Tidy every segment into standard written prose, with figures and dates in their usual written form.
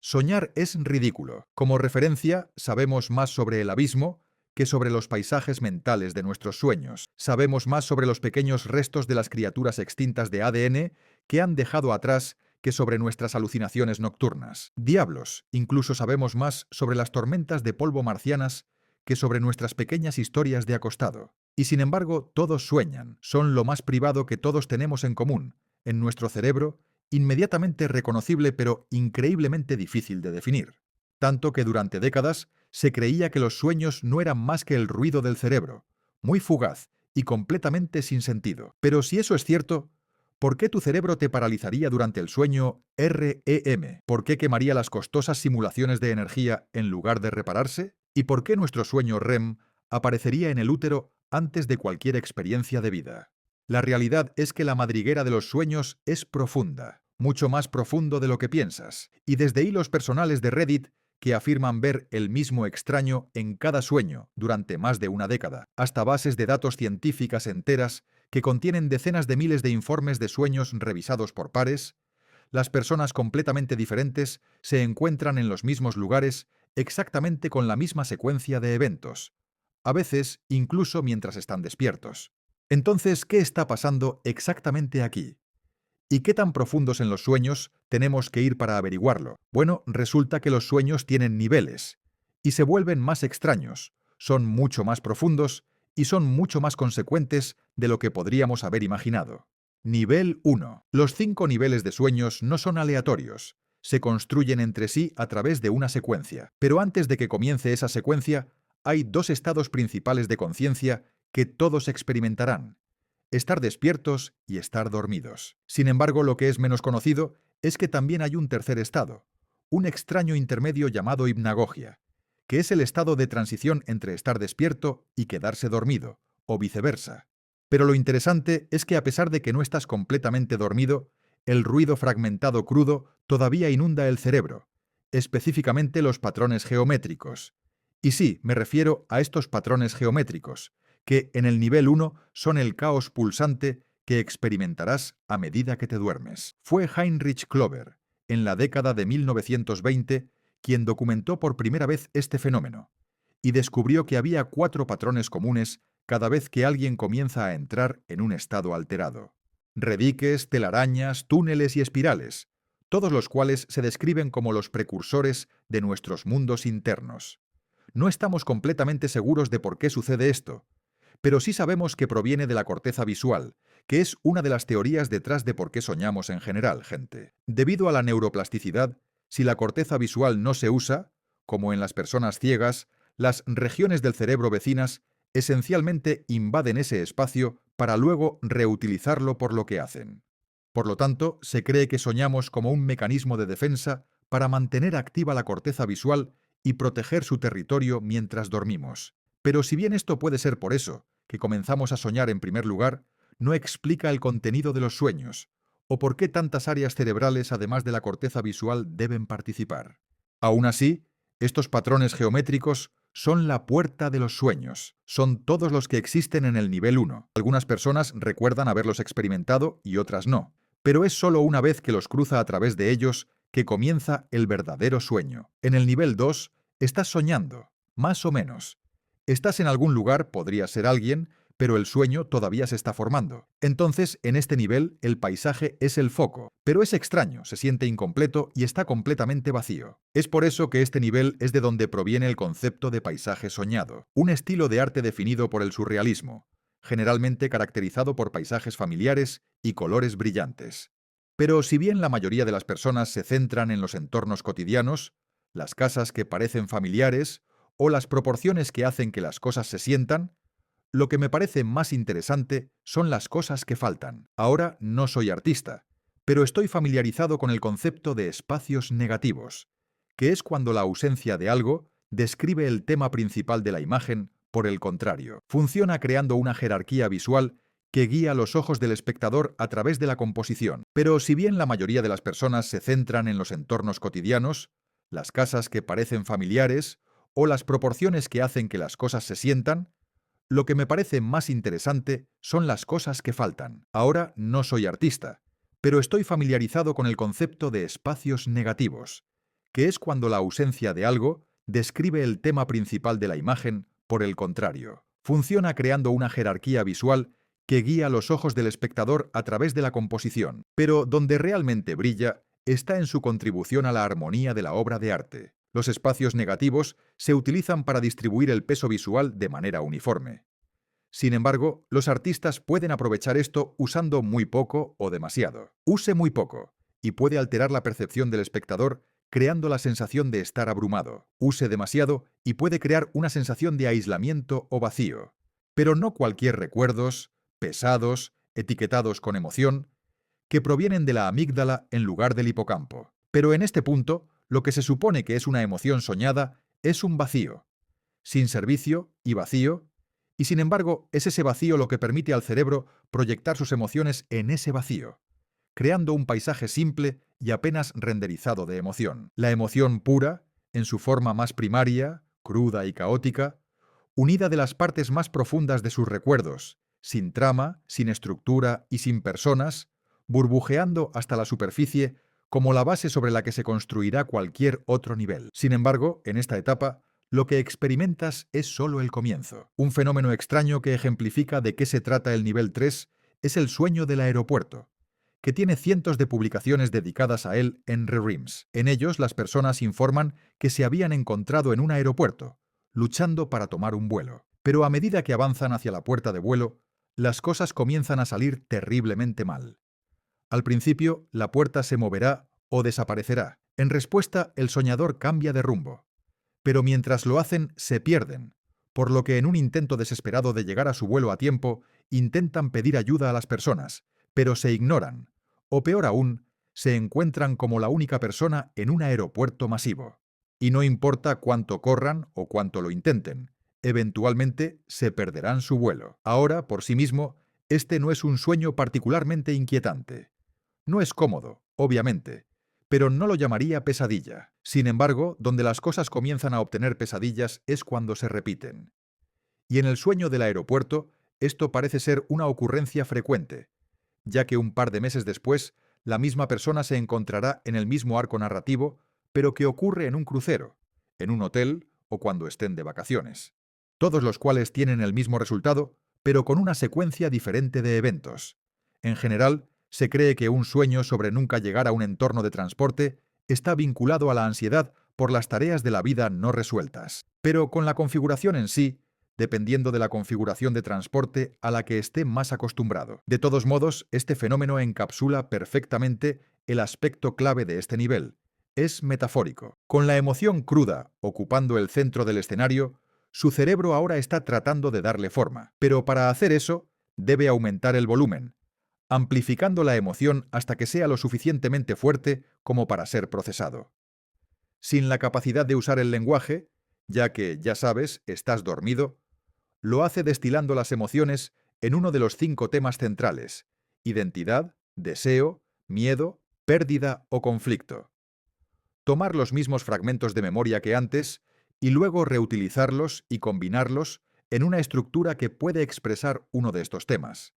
Soñar es ridículo. Como referencia, sabemos más sobre el abismo que sobre los paisajes mentales de nuestros sueños. Sabemos más sobre los pequeños restos de las criaturas extintas de ADN que han dejado atrás que sobre nuestras alucinaciones nocturnas. Diablos, incluso sabemos más sobre las tormentas de polvo marcianas que sobre nuestras pequeñas historias de acostado. Y sin embargo, todos sueñan, son lo más privado que todos tenemos en común, en nuestro cerebro, inmediatamente reconocible pero increíblemente difícil de definir. Tanto que durante décadas se creía que los sueños no eran más que el ruido del cerebro, muy fugaz y completamente sin sentido. Pero si eso es cierto, ¿por qué tu cerebro te paralizaría durante el sueño REM? ¿Por qué quemaría las costosas simulaciones de energía en lugar de repararse? ¿Y por qué nuestro sueño REM aparecería en el útero antes de cualquier experiencia de vida? La realidad es que la madriguera de los sueños es profunda, mucho más profundo de lo que piensas, y desde hilos personales de Reddit que afirman ver el mismo extraño en cada sueño durante más de una década, hasta bases de datos científicas enteras que contienen decenas de miles de informes de sueños revisados por pares, las personas completamente diferentes se encuentran en los mismos lugares exactamente con la misma secuencia de eventos, a veces incluso mientras están despiertos. Entonces, ¿qué está pasando exactamente aquí? ¿Y qué tan profundos en los sueños tenemos que ir para averiguarlo? Bueno, resulta que los sueños tienen niveles y se vuelven más extraños, son mucho más profundos y son mucho más consecuentes de lo que podríamos haber imaginado. Nivel 1. Los 5 niveles de sueños no son aleatorios, se construyen entre sí a través de una secuencia. Pero antes de que comience esa secuencia, hay dos estados principales de conciencia que todos experimentarán: estar despiertos y estar dormidos. Sin embargo, lo que es menos conocido es que también hay un tercer estado, un extraño intermedio llamado hipnagogia, que es el estado de transición entre estar despierto y quedarse dormido, o viceversa. Pero lo interesante es que a pesar de que no estás completamente dormido, el ruido fragmentado crudo todavía inunda el cerebro, específicamente los patrones geométricos. Y sí, me refiero a estos patrones geométricos, que en el nivel 1 son el caos pulsante que experimentarás a medida que te duermes. Fue Heinrich Klober, en la década de 1920, quien documentó por primera vez este fenómeno, y descubrió que había 4 patrones comunes cada vez que alguien comienza a entrar en un estado alterado. Rediques, telarañas, túneles y espirales, todos los cuales se describen como los precursores de nuestros mundos internos. No estamos completamente seguros de por qué sucede esto, pero sí sabemos que proviene de la corteza visual, que es una de las teorías detrás de por qué soñamos en general, gente. Debido a la neuroplasticidad, si la corteza visual no se usa, como en las personas ciegas, las regiones del cerebro vecinas esencialmente invaden ese espacio para luego reutilizarlo por lo que hacen. Por lo tanto, se cree que soñamos como un mecanismo de defensa para mantener activa la corteza visual y proteger su territorio mientras dormimos. Pero si bien esto puede ser por eso que comenzamos a soñar en primer lugar, no explica el contenido de los sueños, o por qué tantas áreas cerebrales además de la corteza visual deben participar. Aún así, estos patrones geométricos son la puerta de los sueños, son todos los que existen en el nivel 1. Algunas personas recuerdan haberlos experimentado y otras no, pero es solo una vez que los cruza a través de ellos que comienza el verdadero sueño. En el nivel 2, estás soñando, más o menos. Estás en algún lugar, podría ser alguien, pero el sueño todavía se está formando. Entonces, en este nivel, el paisaje es el foco, pero es extraño, se siente incompleto y está completamente vacío. Es por eso que este nivel es de donde proviene el concepto de paisaje soñado, un estilo de arte definido por el surrealismo, generalmente caracterizado por paisajes familiares y colores brillantes. Pero si bien la mayoría de las personas se centran en los entornos cotidianos, las casas que parecen familiares, o las proporciones que hacen que las cosas se sientan, lo que me parece más interesante son las cosas que faltan. Ahora no soy artista, pero estoy familiarizado con el concepto de espacios negativos, que es cuando la ausencia de algo describe el tema principal de la imagen, por el contrario. Funciona creando una jerarquía visual que guía los ojos del espectador a través de la composición. Pero si bien la mayoría de las personas se centran en los entornos cotidianos, las casas que parecen familiares, o las proporciones que hacen que las cosas se sientan, lo que me parece más interesante son las cosas que faltan. Ahora no soy artista, pero estoy familiarizado con el concepto de espacios negativos, que es cuando la ausencia de algo describe el tema principal de la imagen, por el contrario. Funciona creando una jerarquía visual que guía los ojos del espectador a través de la composición, pero donde realmente brilla está en su contribución a la armonía de la obra de arte. Los espacios negativos se utilizan para distribuir el peso visual de manera uniforme. Sin embargo, los artistas pueden aprovechar esto usando muy poco o demasiado. Use muy poco, y puede alterar la percepción del espectador creando la sensación de estar abrumado. Use demasiado y puede crear una sensación de aislamiento o vacío. Pero no cualquier recuerdos, pesados, etiquetados con emoción, que provienen de la amígdala en lugar del hipocampo. Pero en este punto, lo que se supone que es una emoción soñada es un vacío, sin servicio y vacío, y sin embargo es ese vacío lo que permite al cerebro proyectar sus emociones en ese vacío, creando un paisaje simple y apenas renderizado de emoción. La emoción pura, en su forma más primaria, cruda y caótica, unida de las partes más profundas de sus recuerdos, sin trama, sin estructura y sin personas, burbujeando hasta la superficie como la base sobre la que se construirá cualquier otro nivel. Sin embargo, en esta etapa, lo que experimentas es solo el comienzo. Un fenómeno extraño que ejemplifica de qué se trata el nivel 3 es el sueño del aeropuerto, que tiene cientos de publicaciones dedicadas a él en ReRims. En ellos, las personas informan que se habían encontrado en un aeropuerto, luchando para tomar un vuelo. Pero a medida que avanzan hacia la puerta de vuelo, las cosas comienzan a salir terriblemente mal. Al principio, la puerta se moverá o desaparecerá. En respuesta, el soñador cambia de rumbo. Pero mientras lo hacen, se pierden, por lo que en un intento desesperado de llegar a su vuelo a tiempo, intentan pedir ayuda a las personas, pero se ignoran, o peor aún, se encuentran como la única persona en un aeropuerto masivo. Y no importa cuánto corran o cuánto lo intenten, eventualmente se perderán su vuelo. Ahora, por sí mismo, este no es un sueño particularmente inquietante. No es cómodo, obviamente, pero no lo llamaría pesadilla. Sin embargo, donde las cosas comienzan a obtener pesadillas es cuando se repiten. Y en el sueño del aeropuerto, esto parece ser una ocurrencia frecuente, ya que un par de meses después, la misma persona se encontrará en el mismo arco narrativo, pero que ocurre en un crucero, en un hotel o cuando estén de vacaciones. Todos los cuales tienen el mismo resultado, pero con una secuencia diferente de eventos. En general, se cree que un sueño sobre nunca llegar a un entorno de transporte está vinculado a la ansiedad por las tareas de la vida no resueltas. Pero con la configuración en sí, dependiendo de la configuración de transporte a la que esté más acostumbrado. De todos modos, este fenómeno encapsula perfectamente el aspecto clave de este nivel. Es metafórico. Con la emoción cruda ocupando el centro del escenario, su cerebro ahora está tratando de darle forma. Pero para hacer eso, debe aumentar el volumen, amplificando la emoción hasta que sea lo suficientemente fuerte como para ser procesado. Sin la capacidad de usar el lenguaje, ya que, ya sabes, estás dormido, lo hace destilando las emociones en uno de los 5 temas centrales: identidad, deseo, miedo, pérdida o conflicto. Tomar los mismos fragmentos de memoria que antes y luego reutilizarlos y combinarlos en una estructura que puede expresar uno de estos temas.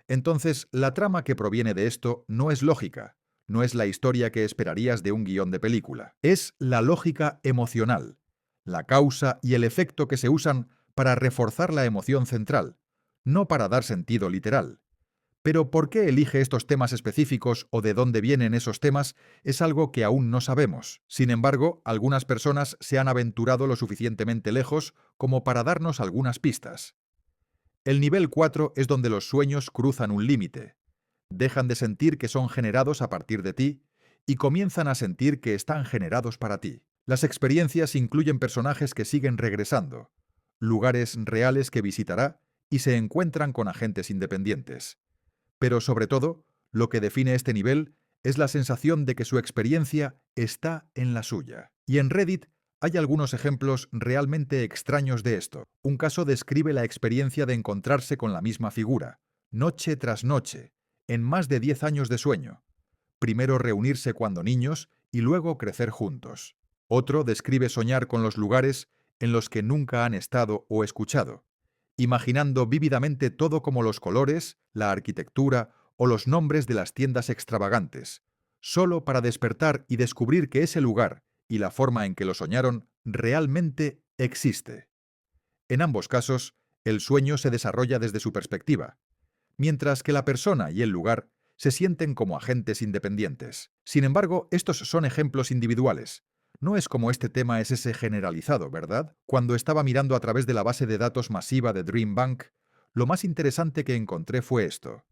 Entonces, la trama que proviene de esto no es lógica, no es la historia que esperarías de un guión de película. Es la lógica emocional, la causa y el efecto que se usan para reforzar la emoción central, no para dar sentido literal. Pero ¿por qué elige estos temas específicos o de dónde vienen esos temas? Es algo que aún no sabemos. Sin embargo, algunas personas se han aventurado lo suficientemente lejos como para darnos algunas pistas. El nivel 4 es donde los sueños cruzan un límite. Dejan de sentir que son generados a partir de ti y comienzan a sentir que están generados para ti. Las experiencias incluyen personajes que siguen regresando, lugares reales que visitará y se encuentran con agentes independientes. Pero sobre todo, lo que define este nivel es la sensación de que su experiencia está en la suya. Y en Reddit hay algunos ejemplos realmente extraños de esto. Un caso describe la experiencia de encontrarse con la misma figura, noche tras noche, en más de 10 años de sueño. Primero reunirse cuando niños y luego crecer juntos. Otro describe soñar con los lugares en los que nunca han estado o escuchado, imaginando vívidamente todo como los colores, la arquitectura o los nombres de las tiendas extravagantes, solo para despertar y descubrir que ese lugar y la forma en que lo soñaron realmente existe. En ambos casos, el sueño se desarrolla desde su perspectiva, mientras que la persona y el lugar se sienten como agentes independientes. Sin embargo, estos son ejemplos individuales. No es como este tema es ese generalizado, ¿verdad? Cuando estaba mirando a través de la base de datos masiva de Dream Bank, lo más interesante que encontré fue esto: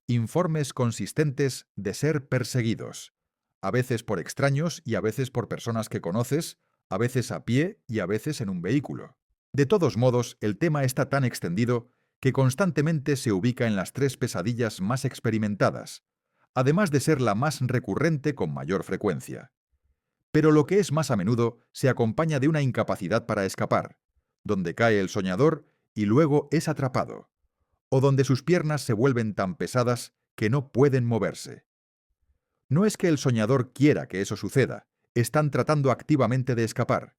informes consistentes de ser perseguidos, a veces por extraños y a veces por personas que conoces, a veces a pie y a veces en un vehículo. De todos modos, el tema está tan extendido que constantemente se ubica en las tres pesadillas más experimentadas, además de ser la más recurrente con mayor frecuencia. Pero lo que es más a menudo se acompaña de una incapacidad para escapar, donde cae el soñador y luego es atrapado, o donde sus piernas se vuelven tan pesadas que no pueden moverse. No es que el soñador quiera que eso suceda, están tratando activamente de escapar.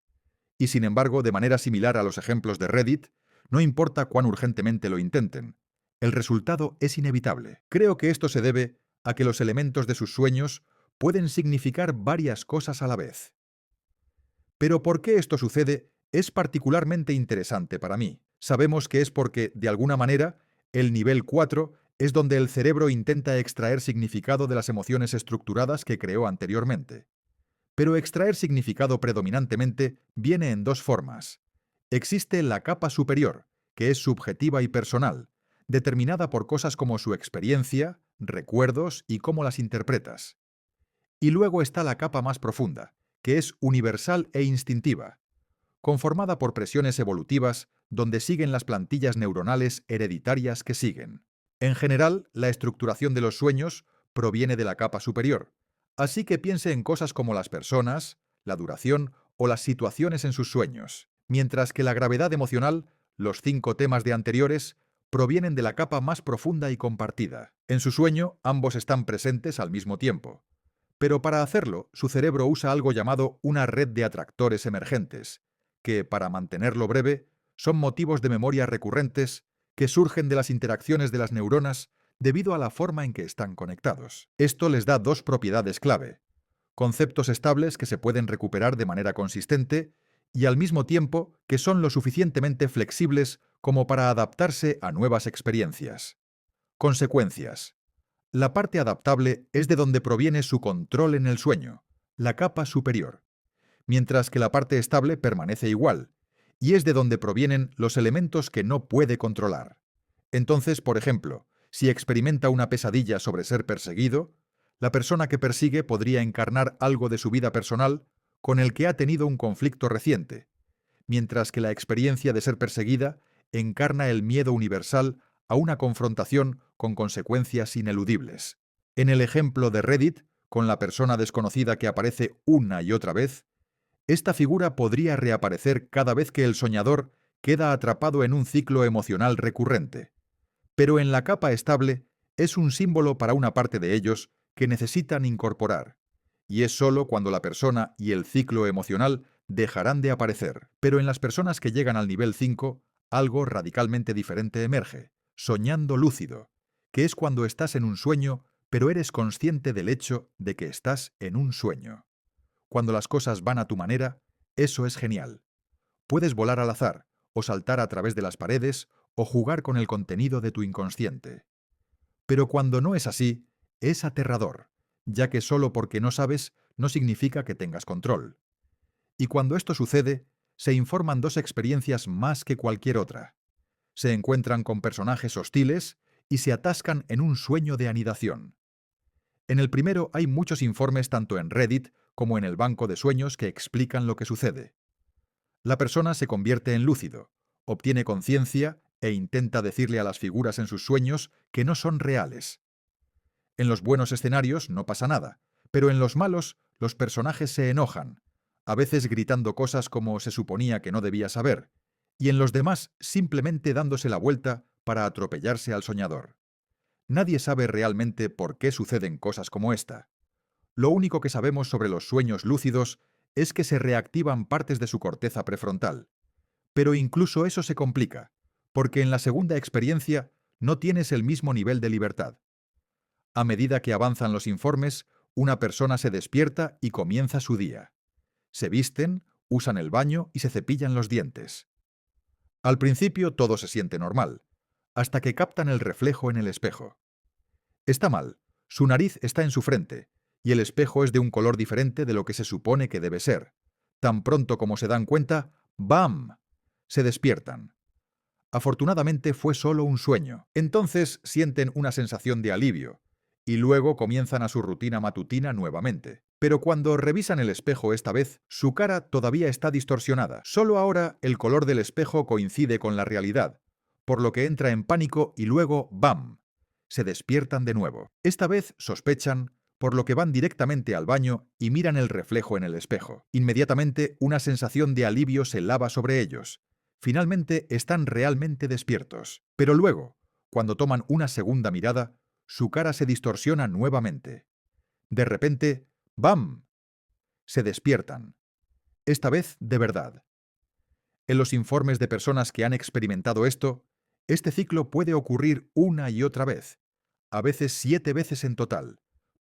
Y sin embargo, de manera similar a los ejemplos de Reddit, no importa cuán urgentemente lo intenten, el resultado es inevitable. Creo que esto se debe a que los elementos de sus sueños pueden significar varias cosas a la vez. Pero por qué esto sucede es particularmente interesante para mí. Sabemos que es porque, de alguna manera, el nivel 4 es donde el cerebro intenta extraer significado de las emociones estructuradas que creó anteriormente. Pero extraer significado predominantemente viene en dos formas. Existe la capa superior, que es subjetiva y personal, determinada por cosas como su experiencia, recuerdos y cómo las interpretas. Y luego está la capa más profunda, que es universal e instintiva, conformada por presiones evolutivas donde siguen las plantillas neuronales hereditarias que siguen. En general, la estructuración de los sueños proviene de la capa superior, así que piense en cosas como las personas, la duración o las situaciones en sus sueños, mientras que la gravedad emocional, los 5 temas de anteriores, provienen de la capa más profunda y compartida. En su sueño, ambos están presentes al mismo tiempo. Pero para hacerlo, su cerebro usa algo llamado una red de atractores emergentes, que, para mantenerlo breve, son motivos de memoria recurrentes que surgen de las interacciones de las neuronas debido a la forma en que están conectados. Esto les da dos propiedades clave: conceptos estables que se pueden recuperar de manera consistente y al mismo tiempo que son lo suficientemente flexibles como para adaptarse a nuevas experiencias. Consecuencias. La parte adaptable es de donde proviene su control en el sueño, la capa superior, mientras que la parte estable permanece igual, y es de donde provienen los elementos que no puede controlar. Entonces, por ejemplo, si experimenta una pesadilla sobre ser perseguido, la persona que persigue podría encarnar algo de su vida personal con el que ha tenido un conflicto reciente, mientras que la experiencia de ser perseguida encarna el miedo universal a una confrontación con consecuencias ineludibles. En el ejemplo de Reddit, con la persona desconocida que aparece una y otra vez, esta figura podría reaparecer cada vez que el soñador queda atrapado en un ciclo emocional recurrente. Pero en la capa estable es un símbolo para una parte de ellos que necesitan incorporar, y es solo cuando la persona y el ciclo emocional dejarán de aparecer. Pero en las personas que llegan al nivel 5, algo radicalmente diferente emerge: soñando lúcido, que es cuando estás en un sueño, pero eres consciente del hecho de que estás en un sueño. Cuando las cosas van a tu manera, eso es genial. Puedes volar al azar, o saltar a través de las paredes, o jugar con el contenido de tu inconsciente. Pero cuando no es así, es aterrador, ya que solo porque no sabes no significa que tengas control. Y cuando esto sucede, se informan dos experiencias más que cualquier otra. Se encuentran con personajes hostiles y se atascan en un sueño de anidación. En el primero hay muchos informes tanto en Reddit como en el banco de sueños que explican lo que sucede. La persona se convierte en lúcido, obtiene conciencia e intenta decirle a las figuras en sus sueños que no son reales. En los buenos escenarios no pasa nada, pero en los malos los personajes se enojan, a veces gritando cosas como se suponía que no debía saber, y en los demás simplemente dándose la vuelta para atropellarse al soñador. Nadie sabe realmente por qué suceden cosas como esta. Lo único que sabemos sobre los sueños lúcidos es que se reactivan partes de su corteza prefrontal. Pero incluso eso se complica, porque en la segunda experiencia no tienes el mismo nivel de libertad. A medida que avanzan los informes, una persona se despierta y comienza su día. Se visten, usan el baño y se cepillan los dientes. Al principio todo se siente normal, hasta que captan el reflejo en el espejo. Está mal, su nariz está en su frente, y el espejo es de un color diferente de lo que se supone que debe ser. Tan pronto como se dan cuenta, ¡bam!, se despiertan. Afortunadamente fue solo un sueño. Entonces sienten una sensación de alivio, y luego comienzan a su rutina matutina nuevamente. Pero cuando revisan el espejo esta vez, su cara todavía está distorsionada. Solo ahora el color del espejo coincide con la realidad, por lo que entra en pánico y luego ¡bam!, se despiertan de nuevo. Esta vez sospechan, por lo que van directamente al baño y miran el reflejo en el espejo. Inmediatamente una sensación de alivio se lava sobre ellos. Finalmente están realmente despiertos. Pero luego, cuando toman una segunda mirada, su cara se distorsiona nuevamente. De repente, ¡bam!, se despiertan. Esta vez de verdad. En los informes de personas que han experimentado esto, este ciclo puede ocurrir una y otra vez, a veces 7 veces en total,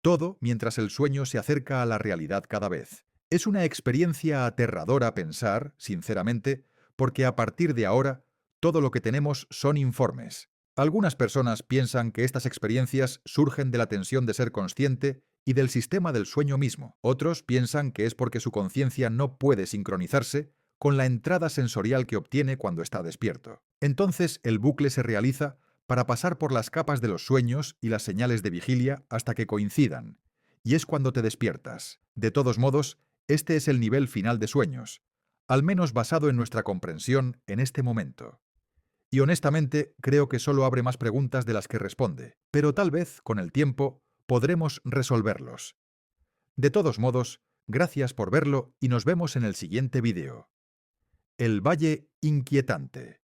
todo mientras el sueño se acerca a la realidad cada vez. Es una experiencia aterradora pensar, sinceramente, porque a partir de ahora, todo lo que tenemos son informes. Algunas personas piensan que estas experiencias surgen de la tensión de ser consciente y del sistema del sueño mismo. Otros piensan que es porque su conciencia no puede sincronizarse con la entrada sensorial que obtiene cuando está despierto. Entonces el bucle se realiza para pasar por las capas de los sueños y las señales de vigilia hasta que coincidan, y es cuando te despiertas. De todos modos, este es el nivel final de sueños, al menos basado en nuestra comprensión en este momento. Y honestamente, creo que solo abre más preguntas de las que responde, pero tal vez, con el tiempo, podremos resolverlos. De todos modos, gracias por verlo y nos vemos en el siguiente vídeo. El Valle Inquietante.